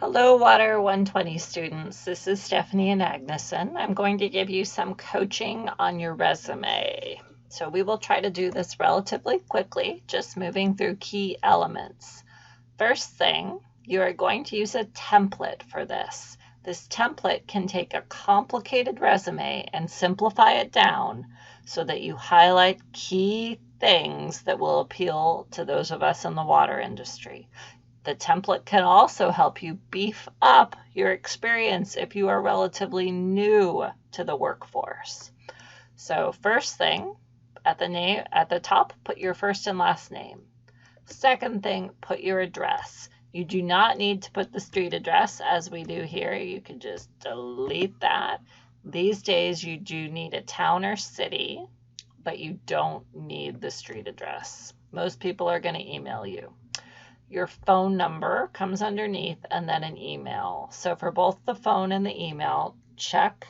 Hello, Water 120 students. This is Stephanie Anagnoson. I'm going to give you some coaching on your resume. So we will try to do this relatively quickly, just moving through key elements. First thing, you are going to use a template for this. This template can take a complicated resume and simplify it down so that you highlight key things that will appeal to those of us in the water industry. The template can also help you beef up your experience if you are relatively new to the workforce. So first thing, at the top, put your first and last name. Second thing, put your address. You do not need to put the street address as we do here. You can just delete that. These days you do need a town or city, but you don't need the street address. Most people are going to email you. Your phone number comes underneath, and then an email. So for both the phone and the email, check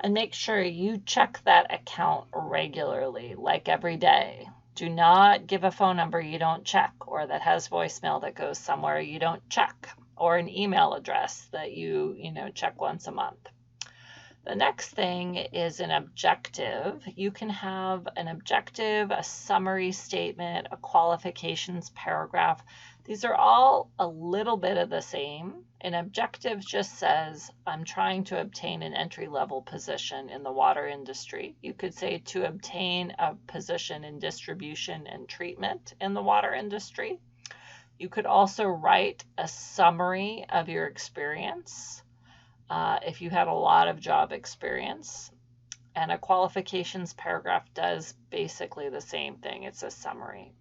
and make sure you check that account regularly, like every day. Do not give a phone number you don't check, or that has voicemail that goes somewhere you don't check, or an email address that you check once a month. The next thing is an objective. You can have an objective, a summary statement, a qualifications paragraph. These are all a little bit of the same. An objective just says, I'm trying to obtain an entry-level position in the water industry. You could say to obtain a position in distribution and treatment in the water industry. You could also write a summary of your experience. If you had a lot of job experience, and a qualifications paragraph does basically the same thing. It's a summary.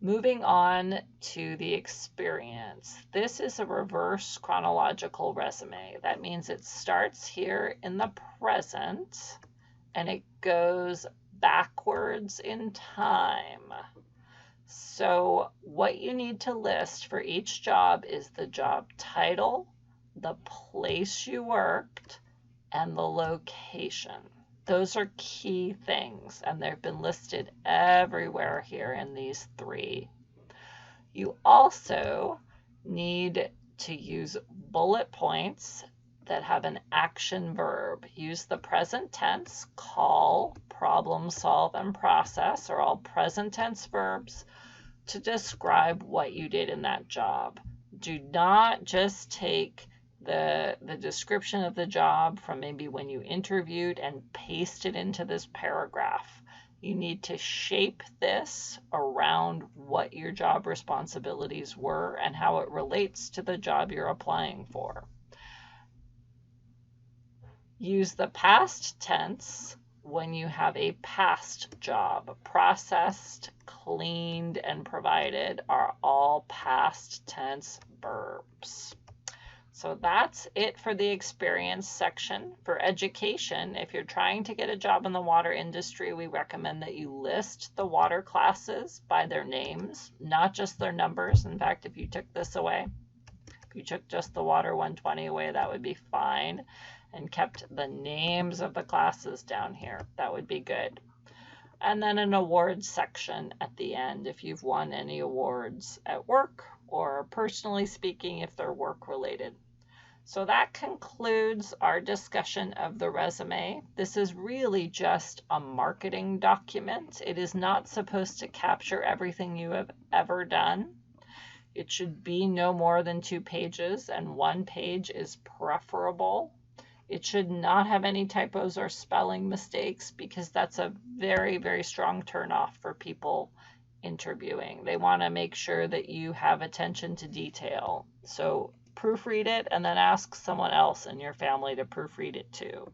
Moving on to the experience. This is a reverse chronological resume. That means it starts here in the present and it goes backwards in time. So what you need to list for each job is the job title, the place you worked, and the location. Those are key things, and they've been listed everywhere here in these three. You also need to use bullet points that have an action verb. Use the present tense, call, problem, solve, and process are all present tense verbs to describe what you did in that job. Do not just take the description of the job from maybe when you interviewed and paste it into this paragraph. You need to shape this around what your job responsibilities were and how it relates to the job you're applying for. Use the past tense when you have a past job. Processed, cleaned, and provided are all past tense verbs. So that's it for the experience section. For education, if you're trying to get a job in the water industry, we recommend that you list the water classes by their names, not just their numbers. In fact, if you took this away, if you took just the Water 120 away, that would be fine, and kept the names of the classes down here. That would be good. And then an awards section at the end if you've won any awards at work or personally speaking if they're work related. So that concludes our discussion of the resume. This is really just a marketing document. It is not supposed to capture everything you have ever done. It should be no more than 2 pages, and 1 page is preferable. It should not have any typos or spelling mistakes because that's a very, very strong turnoff for people interviewing. They want to make sure that you have attention to detail. So proofread it and then ask someone else in your family to proofread it too.